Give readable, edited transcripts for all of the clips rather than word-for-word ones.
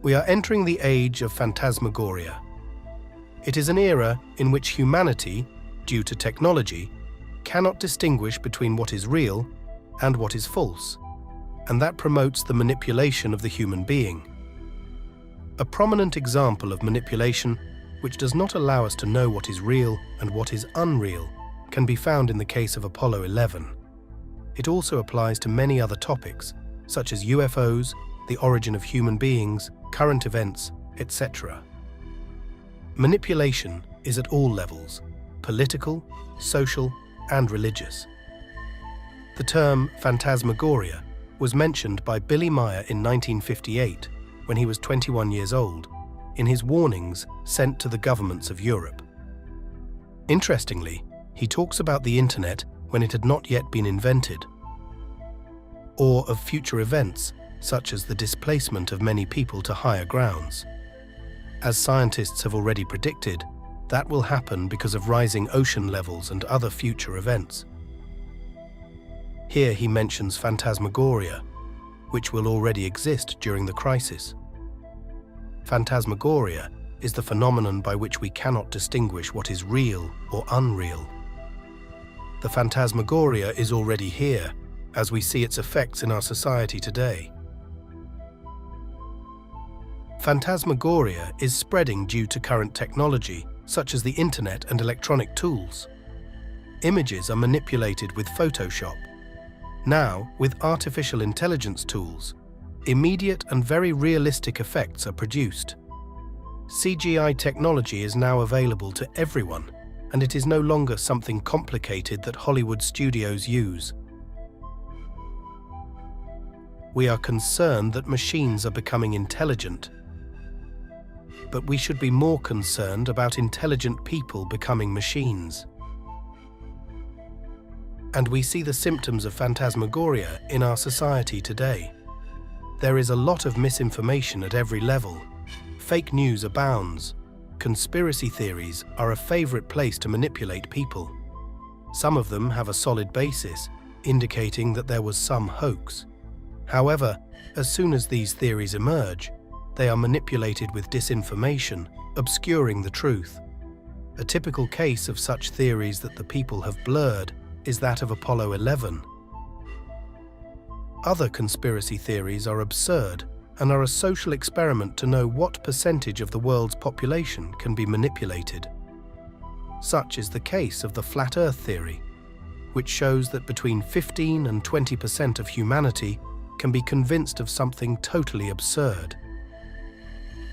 We are entering the age of phantasmagoria. It is an era in which humanity, due to technology, cannot distinguish between what is real and what is false, and that promotes the manipulation of the human being. A prominent example of manipulation which does not allow us to know what is real and what is unreal can be found in the case of Apollo 11. It also applies to many other topics, such as UFOs, the origin of human beings, current events, etc. Manipulation is at all levels: political, social, and religious. The term phantasmagoria was mentioned by Billy Meier in 1958, when he was 21 years old, in his warnings sent to the governments of Europe. Interestingly, he talks about the internet when it had not yet been invented, or of future events such as the displacement of many people to higher grounds. As scientists have already predicted, that will happen because of rising ocean levels and other future events. Here he mentions phantasmagoria, which will already exist during the crisis. Phantasmagoria is the phenomenon by which we cannot distinguish what is real or unreal. The phantasmagoria is already here, as we see its effects in our society today. Phantasmagoria is spreading due to current technology, such as the internet and electronic tools. Images are manipulated with Photoshop. Now, with artificial intelligence tools, immediate and very realistic effects are produced. CGI technology is now available to everyone, and it is no longer something complicated that Hollywood studios use. We are concerned that machines are becoming intelligent, but we should be more concerned about intelligent people becoming machines. And we see the symptoms of phantasmagoria in our society today. There is a lot of misinformation at every level. Fake news abounds. Conspiracy theories are a favorite place to manipulate people. Some of them have a solid basis, indicating that there was some hoax. However, as soon as these theories emerge, they are manipulated with disinformation, obscuring the truth. A typical case of such theories that the people have blurred is that of Apollo 11. Other conspiracy theories are absurd and are a social experiment to know what percentage of the world's population can be manipulated. Such is the case of the Flat Earth theory, which shows that between 15 and 20% of humanity can be convinced of something totally absurd.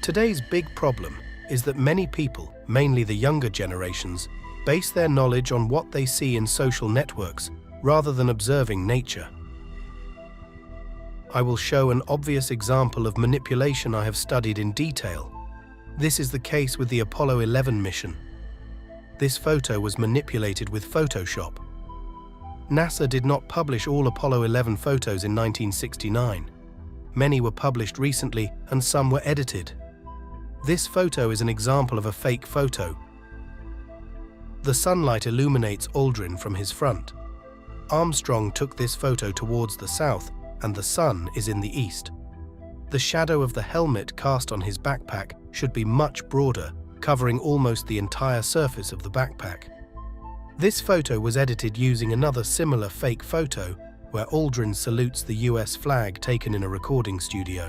Today's big problem is that many people, mainly the younger generations, base their knowledge on what they see in social networks rather than observing nature. I will show an obvious example of manipulation I have studied in detail. This is the case with the Apollo 11 mission. This photo was manipulated with Photoshop. NASA did not publish all Apollo 11 photos in 1969. Many were published recently and some were edited. This photo is an example of a fake photo. The sunlight illuminates Aldrin from his front. Armstrong took this photo towards the south, and the sun is in the east. The shadow of the helmet cast on his backpack should be much broader, covering almost the entire surface of the backpack. This photo was edited using another similar fake photo where Aldrin salutes the US flag taken in a recording studio.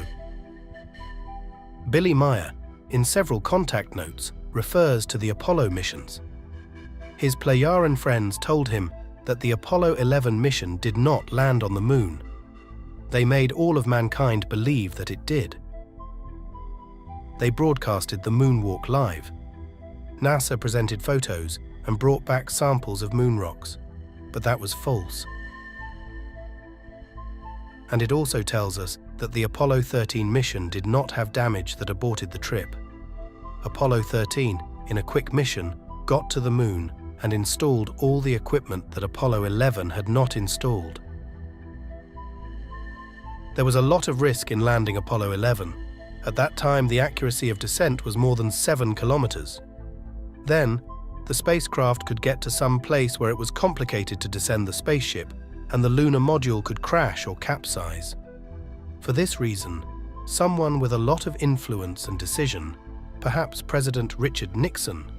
Billy Meier, in several contact notes, refers to the Apollo missions. His Plejaren friends told him that the Apollo 11 mission did not land on the moon. They made all of mankind believe that it did. They broadcasted the moonwalk live. NASA presented photos and brought back samples of moon rocks, but that was false. And it also tells us that the Apollo 13 mission did not have damage that aborted the trip. Apollo 13, in a quick mission, got to the moon and installed all the equipment that Apollo 11 had not installed. There was a lot of risk in landing Apollo 11. At that time, the accuracy of descent was more than 7 kilometers. Then, the spacecraft could get to some place where it was complicated to descend the spaceship, and the lunar module could crash or capsize. For this reason, someone with a lot of influence and decision, perhaps President Richard Nixon,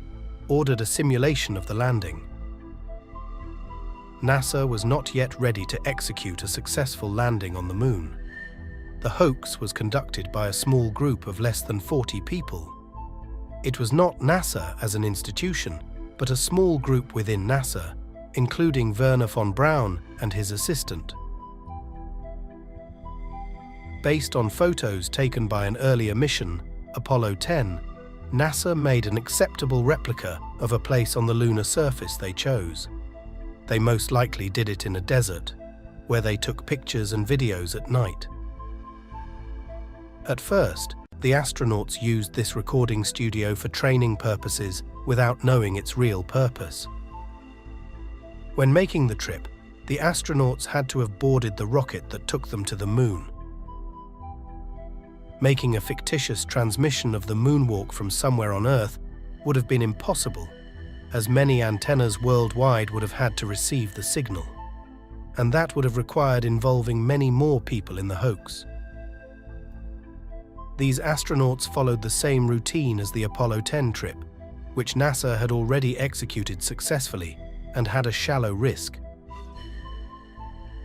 ordered a simulation of the landing. NASA was not yet ready to execute a successful landing on the moon. The hoax was conducted by a small group of less than 40 people. It was not NASA as an institution, but a small group within NASA, including Wernher von Braun and his assistant. Based on photos taken by an earlier mission, Apollo 10, NASA made an acceptable replica of a place on the lunar surface they chose. They most likely did it in a desert, where they took pictures and videos at night. At first, the astronauts used this recording studio for training purposes without knowing its real purpose. When making the trip, the astronauts had to have boarded the rocket that took them to the moon. Making a fictitious transmission of the moonwalk from somewhere on Earth would have been impossible, as many antennas worldwide would have had to receive the signal, and that would have required involving many more people in the hoax. These astronauts followed the same routine as the Apollo 10 trip, which NASA had already executed successfully and had a shallow risk.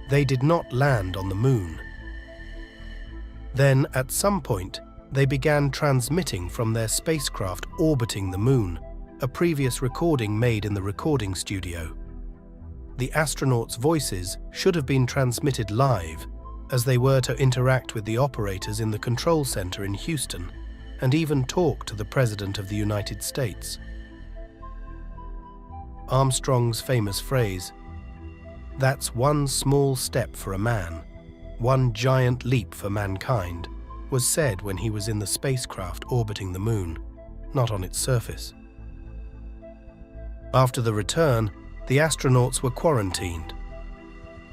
They did not land on the moon. Then, at some point, they began transmitting from their spacecraft orbiting the moon, a previous recording made in the recording studio. The astronauts' voices should have been transmitted live, as they were to interact with the operators in the control center in Houston and even talk to the President of the United States. Armstrong's famous phrase, "That's one small step for a man, one giant leap for mankind," was said when he was in the spacecraft orbiting the moon, not on its surface. After the return, the astronauts were quarantined.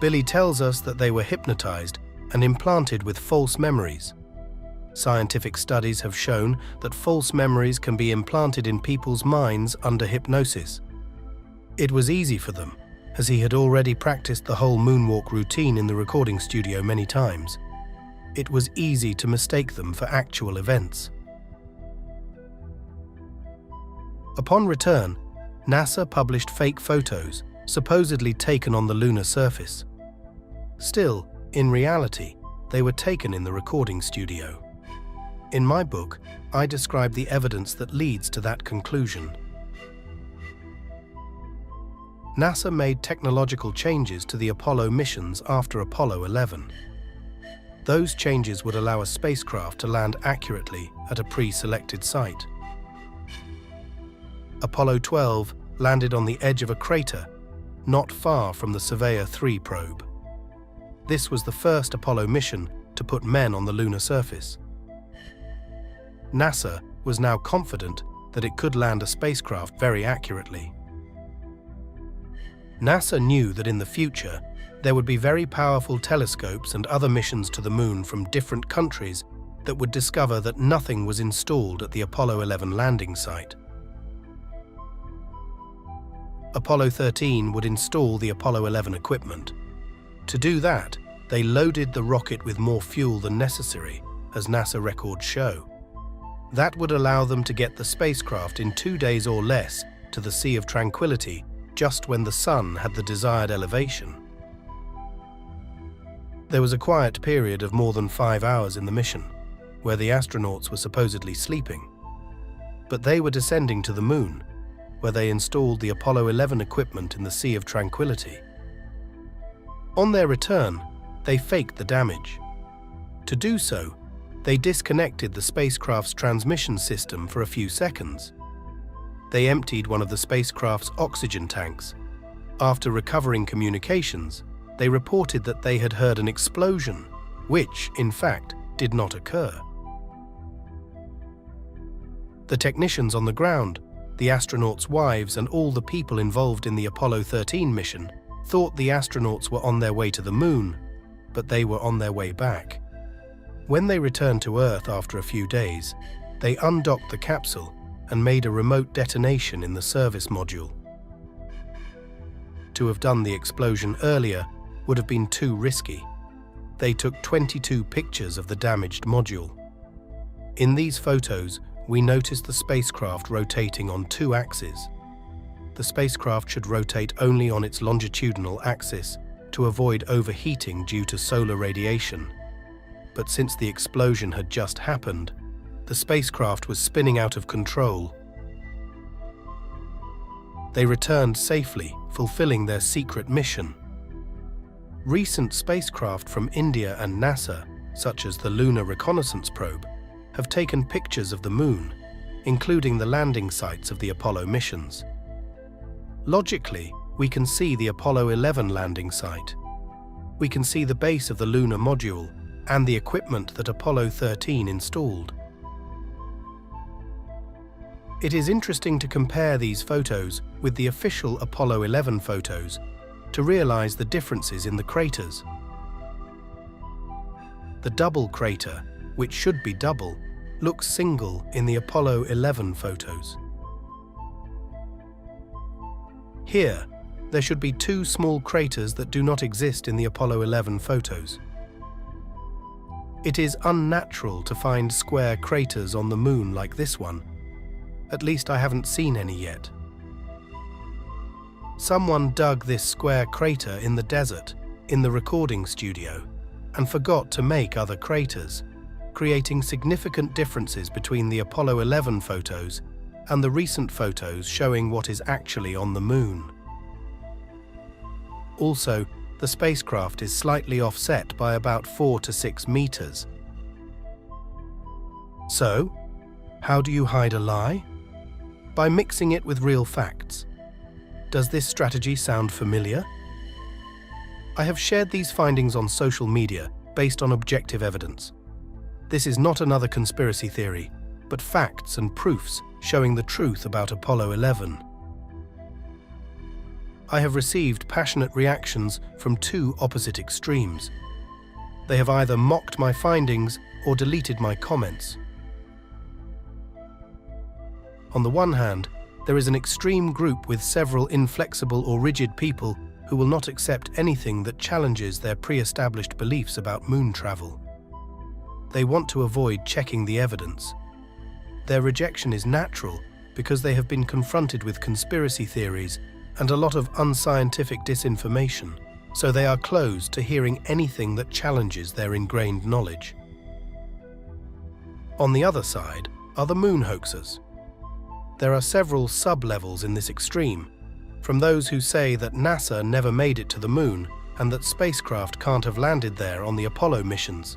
Billy tells us that they were hypnotized and implanted with false memories. Scientific studies have shown that false memories can be implanted in people's minds under hypnosis. It was easy for them, as he had already practiced the whole moonwalk routine in the recording studio many times. It was easy to mistake them for actual events. Upon return, NASA published fake photos, supposedly taken on the lunar surface. Still, in reality, they were taken in the recording studio. In my book, I describe the evidence that leads to that conclusion. NASA made technological changes to the Apollo missions after Apollo 11. Those changes would allow a spacecraft to land accurately at a pre-selected site. Apollo 12 landed on the edge of a crater, not far from the Surveyor 3 probe. This was the first Apollo mission to put men on the lunar surface. NASA was now confident that it could land a spacecraft very accurately. NASA knew that in the future, there would be very powerful telescopes and other missions to the moon from different countries that would discover that nothing was installed at the Apollo 11 landing site. Apollo 13 would install the Apollo 11 equipment. To do that, they loaded the rocket with more fuel than necessary, as NASA records show. That would allow them to get the spacecraft in 2 days or less to the Sea of Tranquility just when the sun had the desired elevation. There was a quiet period of more than 5 hours in the mission, where the astronauts were supposedly sleeping. But they were descending to the moon, where they installed the Apollo 11 equipment in the Sea of Tranquility. On their return, they faked the damage. To do so, they disconnected the spacecraft's transmission system for a few seconds. They emptied one of the spacecraft's oxygen tanks. After recovering communications, they reported that they had heard an explosion, which, in fact, did not occur. The technicians on the ground, the astronauts' wives, and all the people involved in the Apollo 13 mission thought the astronauts were on their way to the moon, but they were on their way back. When they returned to Earth after a few days, they undocked the capsule and made a remote detonation in the service module. To have done the explosion earlier would have been too risky. They took 22 pictures of the damaged module. In these photos, we noticed the spacecraft rotating on 2 axes. The spacecraft should rotate only on its longitudinal axis to avoid overheating due to solar radiation. But since the explosion had just happened, the spacecraft was spinning out of control. They returned safely, fulfilling their secret mission. Recent spacecraft from India and NASA, such as the Lunar Reconnaissance Probe, have taken pictures of the Moon, including the landing sites of the Apollo missions. Logically, we can see the Apollo 11 landing site. We can see the base of the lunar module and the equipment that Apollo 13 installed. It is interesting to compare these photos with the official Apollo 11 photos to realize the differences in the craters. The double crater, which should be double, looks single in the Apollo 11 photos. Here, there should be 2 small craters that do not exist in the Apollo 11 photos. It is unnatural to find square craters on the Moon like this one. At least I haven't seen any yet. Someone dug this square crater in the desert, in the recording studio, and forgot to make other craters, creating significant differences between the Apollo 11 photos and the recent photos showing what is actually on the Moon. Also, the spacecraft is slightly offset by about 4 to 6 meters. So, how do you hide a lie? By mixing it with real facts. Does this strategy sound familiar? I have shared these findings on social media based on objective evidence. This is not another conspiracy theory, but facts and proofs showing the truth about Apollo 11. I have received passionate reactions from 2 opposite extremes. They have either mocked my findings or deleted my comments. On the one hand, there is an extreme group with several inflexible or rigid people who will not accept anything that challenges their pre-established beliefs about moon travel. They want to avoid checking the evidence. Their rejection is natural because they have been confronted with conspiracy theories and a lot of unscientific disinformation, so they are closed to hearing anything that challenges their ingrained knowledge. On the other side are the moon hoaxers. There are several sub-levels in this extreme, from those who say that NASA never made it to the moon and that spacecraft can't have landed there on the Apollo missions,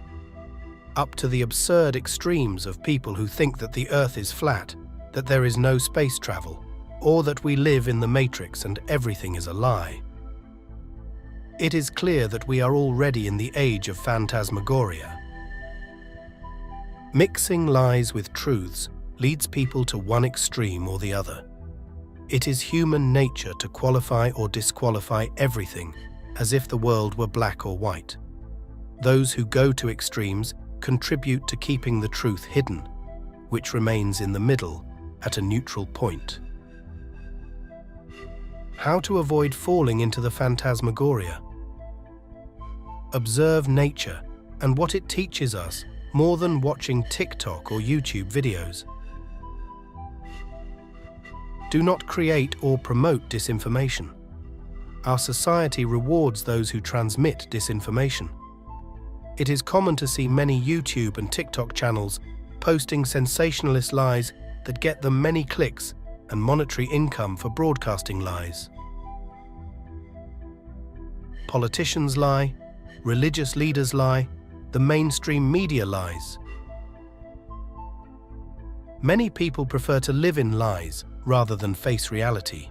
up to the absurd extremes of people who think that the Earth is flat, that there is no space travel, or that we live in the Matrix and everything is a lie. It is clear that we are already in the age of phantasmagoria. Mixing lies with truths leads people to one extreme or the other. It is human nature to qualify or disqualify everything as if the world were black or white. Those who go to extremes contribute to keeping the truth hidden, which remains in the middle at a neutral point. How to avoid falling into the phantasmagoria? Observe nature and what it teaches us more than watching TikTok or YouTube videos. Do not create or promote disinformation. Our society rewards those who transmit disinformation. It is common to see many YouTube and TikTok channels posting sensationalist lies that get them many clicks and monetary income for broadcasting lies. Politicians lie, religious leaders lie, the mainstream media lies. Many people prefer to live in lies rather than face reality.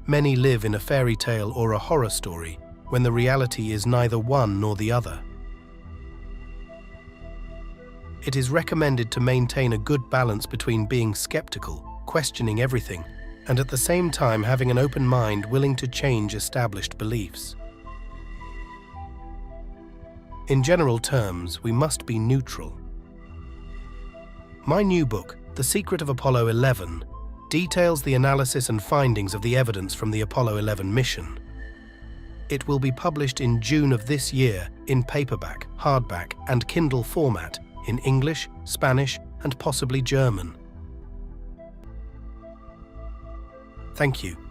Many live in a fairy tale or a horror story when the reality is neither one nor the other. It is recommended to maintain a good balance between being skeptical, questioning everything, and at the same time having an open mind willing to change established beliefs. In general terms, we must be neutral. My new book, The Secret of Apollo 11, details the analysis and findings of the evidence from the Apollo 11 mission. It will be published in June of this year in paperback, hardback, and Kindle format in English, Spanish, and possibly German. Thank you.